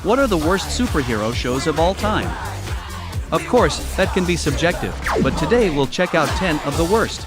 What are the worst superhero shows of all time? Of course, that can be subjective, but today we'll check out 10 of the worst.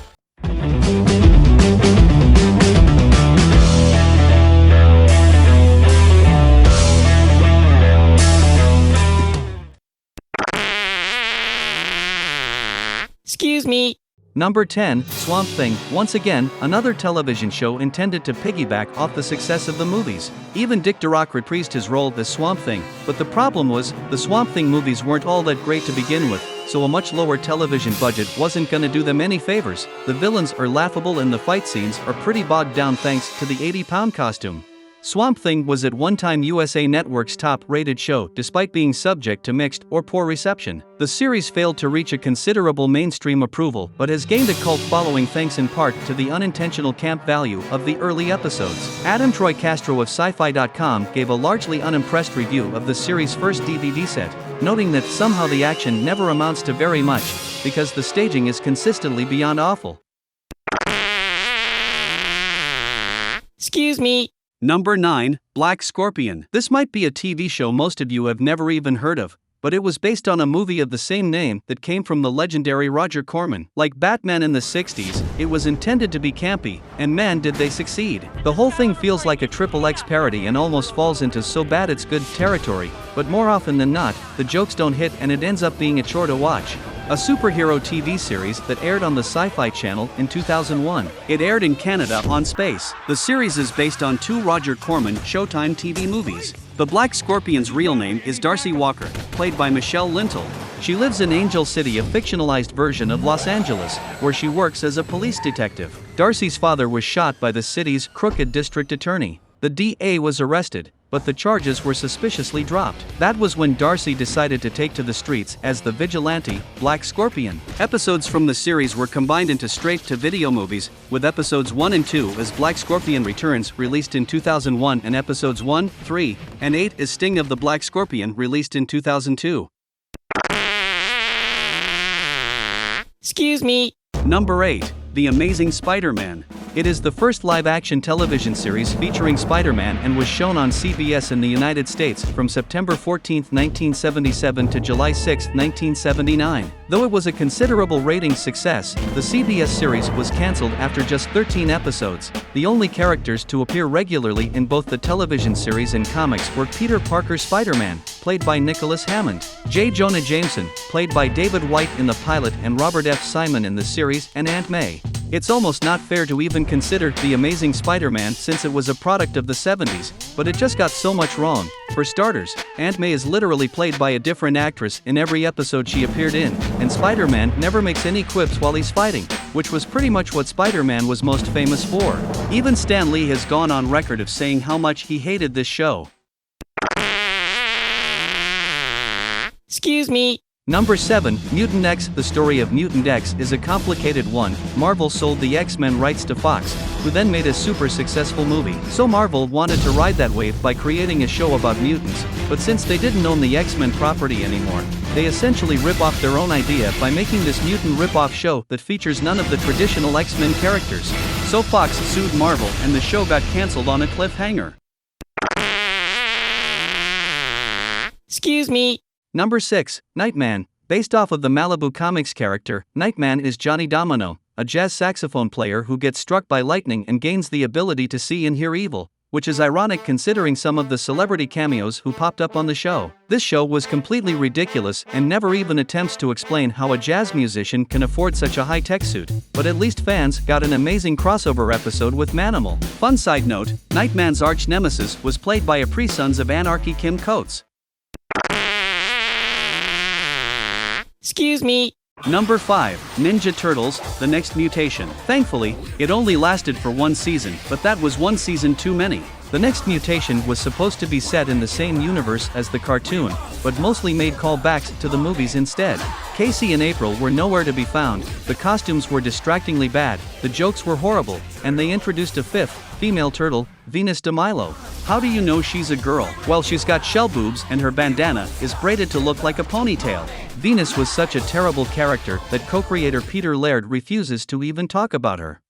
Excuse me. Number 10, Swamp Thing. Once again, another television show intended to piggyback off the success of the movies. Even Dick DeRock reprised his role as Swamp Thing, but the problem was, the Swamp Thing movies weren't all that great to begin with, so a much lower television budget wasn't gonna do them any favors. The villains are laughable and the fight scenes are pretty bogged down thanks to the 80-pound costume. Swamp Thing was at one time USA Network's top-rated show despite being subject to mixed or poor reception. The series failed to reach a considerable mainstream approval but has gained a cult following thanks in part to the unintentional camp value of the early episodes. Adam Troy Castro of Sci-Fi.com gave a largely unimpressed review of the series' first DVD set, noting that somehow the action never amounts to very much because the staging is consistently beyond awful. Excuse me. Number 9, Black Scorpion. This might be a TV show most of you have never even heard of, but it was based on a movie of the same name that came from the legendary Roger Corman. Like Batman in the 60s, it was intended to be campy, and man did they succeed. The whole thing feels like a XXX parody and almost falls into so bad it's good territory, but more often than not, the jokes don't hit and it ends up being a chore to watch. A superhero TV series that aired on the Sci-Fi Channel in 2001. It aired in Canada on Space. The series is based on two Roger Corman Showtime TV movies. The Black Scorpion's real name is Darcy Walker, played by Michelle Lintel. She lives in Angel City, a fictionalized version of Los Angeles, where she works as a police detective. Darcy's father was shot by the city's crooked district attorney. The DA was arrested, but the charges were suspiciously dropped. That was when Darcy decided to take to the streets as the vigilante, Black Scorpion. Episodes from the series were combined into straight-to-video movies, with episodes 1 and 2 as Black Scorpion Returns released in 2001 and episodes 1, 3, and 8 as Sting of the Black Scorpion released in 2002. Excuse me. Number 8, The Amazing Spider-Man. It is the first live-action television series featuring Spider-Man and was shown on CBS in the United States from September 14, 1977 to July 6, 1979. Though it was a considerable ratings success, the CBS series was cancelled after just 13 episodes. The only characters to appear regularly in both the television series and comics were Peter Parker's Spider-Man, played by Nicholas Hammond, J. Jonah Jameson, played by David White in the pilot, and Robert F. Simon in the series, and Aunt May. It's almost not fair to even consider The Amazing Spider-Man since it was a product of the 70s, but it just got so much wrong. For starters, Aunt May is literally played by a different actress in every episode she appeared in, and Spider-Man never makes any quips while he's fighting, which was pretty much what Spider-Man was most famous for. Even Stan Lee has gone on record of saying how much he hated this show. Excuse me. Number 7, Mutant X. The story of Mutant X is a complicated one. Marvel sold the X-Men rights to Fox, who then made a super successful movie. So Marvel wanted to ride that wave by creating a show about mutants, but since they didn't own the X-Men property anymore, they essentially rip off their own idea by making this mutant rip-off show that features none of the traditional X-Men characters. So Fox sued Marvel and the show got cancelled on a cliffhanger. Excuse me. Number 6, Nightman. Based off of the Malibu Comics character, Nightman is Johnny Domino, a jazz saxophone player who gets struck by lightning and gains the ability to see and hear evil, which is ironic considering some of the celebrity cameos who popped up on the show. This show was completely ridiculous and never even attempts to explain how a jazz musician can afford such a high-tech suit, but at least fans got an amazing crossover episode with Manimal. Fun side note, Nightman's arch-nemesis was played by a pre-Sons of Anarchy Kim Coates. Excuse me. Number 5, Ninja Turtles: The Next Mutation. Thankfully, it only lasted for one season, but that was one season too many. The Next Mutation was supposed to be set in the same universe as the cartoon, but mostly made callbacks to the movies instead. Casey and April were nowhere to be found, the costumes were distractingly bad, the jokes were horrible, and they introduced a fifth, female turtle, Venus de Milo. How do you know she's a girl? Well, she's got shell boobs and her bandana is braided to look like a ponytail. Venus was such a terrible character that co-creator Peter Laird refuses to even talk about her.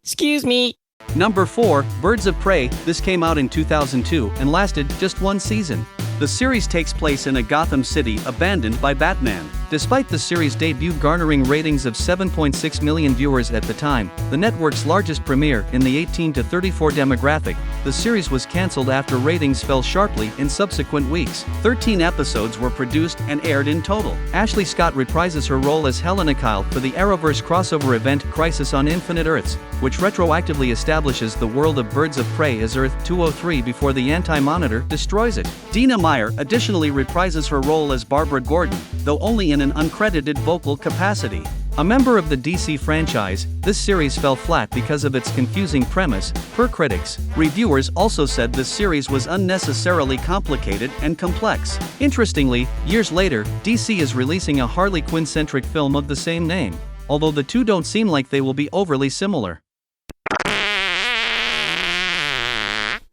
Excuse me. Number 4, Birds of Prey. This came out in 2002 and lasted just one season. The series takes place in a Gotham City abandoned by Batman. Despite the series' debut garnering ratings of 7.6 million viewers at the time, the network's largest premiere in the 18 to 34 demographic, the series was cancelled after ratings fell sharply in subsequent weeks. 13 episodes were produced and aired in total. Ashley Scott reprises her role as Helena Kyle for the Arrowverse crossover event Crisis on Infinite Earths, which retroactively establishes the world of Birds of Prey as Earth 203 before the Anti-Monitor destroys it. Dina Meyer additionally reprises her role as Barbara Gordon, though only in an uncredited vocal capacity. A member of the DC franchise, this series fell flat because of its confusing premise, per critics. Reviewers also said this series was unnecessarily complicated and complex. Interestingly, years later, DC is releasing a Harley Quinn-centric film of the same name, although the two don't seem like they will be overly similar.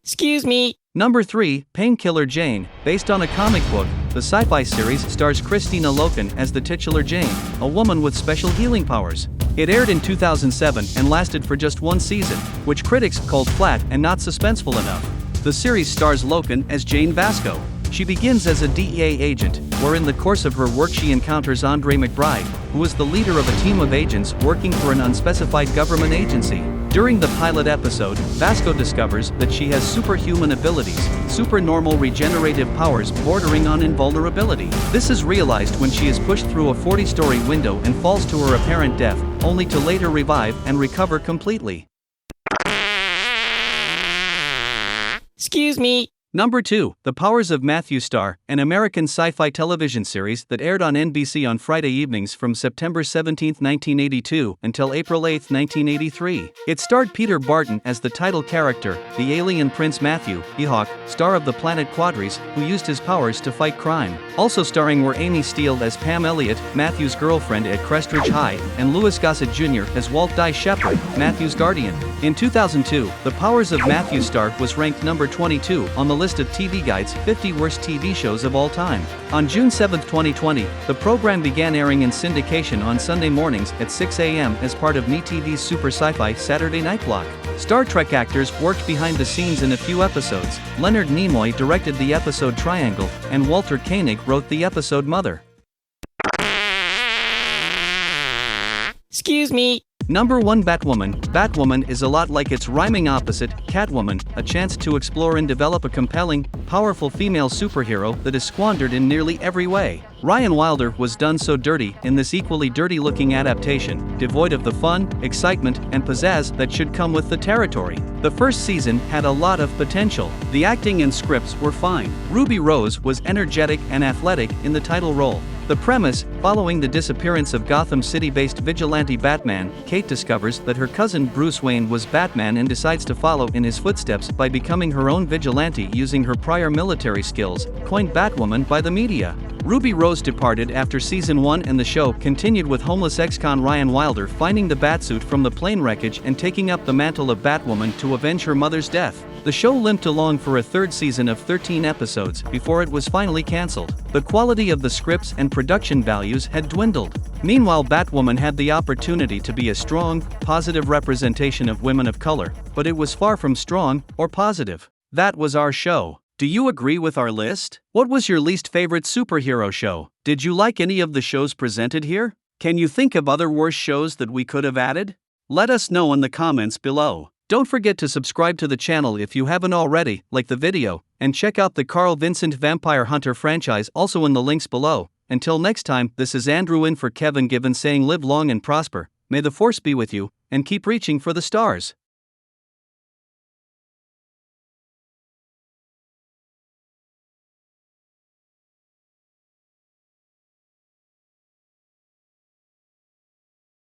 Excuse me. Number 3, Painkiller Jane. Based on a comic book, the sci-fi series stars Christina Loken as the titular Jane, a woman with special healing powers. It aired in 2007 and lasted for just one season, which critics called flat and not suspenseful enough. The series stars Loken as Jane Vasco. She begins as a DEA agent, where in the course of her work she encounters Andre McBride, who is the leader of a team of agents working for an unspecified government agency. During the pilot episode, Vasco discovers that she has superhuman abilities, supernormal regenerative powers bordering on invulnerability. This is realized when she is pushed through a 40-story window and falls to her apparent death, only to later revive and recover completely. Excuse me. Number 2, The Powers of Matthew Star, an American sci-fi television series that aired on NBC on Friday evenings from September 17, 1982 until April 8, 1983. It starred Peter Barton as the title character, the alien Prince Matthew, Ehawk, star of the planet Quadris, who used his powers to fight crime. Also starring were Amy Steele as Pam Elliott, Matthew's girlfriend at Crestridge High, and Louis Gossett Jr. as Walt Die Shepherd, Matthew's guardian. In 2002, The Powers of Matthew Star was ranked number 22 on the list of TV Guide's 50 Worst TV Shows of All Time. On June 7, 2020, the program began airing in syndication on Sunday mornings at 6 a.m. as part of MeTV's Super Sci-Fi Saturday Night Block. Star Trek actors worked behind the scenes in a few episodes. Leonard Nimoy directed the episode Triangle, and Walter Koenig wrote the episode Mother. Excuse me. Number 1, Batwoman. Batwoman is a lot like its rhyming opposite, Catwoman, a chance to explore and develop a compelling, powerful female superhero that is squandered in nearly every way. Ryan Wilder was done so dirty in this equally dirty-looking adaptation, devoid of the fun, excitement, and pizzazz that should come with the territory. The first season had a lot of potential. The acting and scripts were fine. Ruby Rose was energetic and athletic in the title role. The premise: following the disappearance of Gotham City-based vigilante Batman, Kate discovers that her cousin Bruce Wayne was Batman and decides to follow in his footsteps by becoming her own vigilante using her prior military skills, coined Batwoman by the media. Ruby Rose departed after season 1 and the show continued with homeless ex-con Ryan Wilder finding the Batsuit from the plane wreckage and taking up the mantle of Batwoman to avenge her mother's death. The show limped along for a third season of 13 episodes before it was finally cancelled. The quality of the scripts and production values had dwindled. Meanwhile, Batwoman had the opportunity to be a strong, positive representation of women of color, but it was far from strong or positive. That was our show. Do you agree with our list? What was your least favorite superhero show? Did you like any of the shows presented here? Can you think of other worse shows that we could have added? Let us know in the comments below. Don't forget to subscribe to the channel if you haven't already, like the video, and check out the Carl Vincent Vampire Hunter franchise also in the links below. Until next time, this is Andrew in for Kevin Given saying live long and prosper, may the force be with you, and keep reaching for the stars.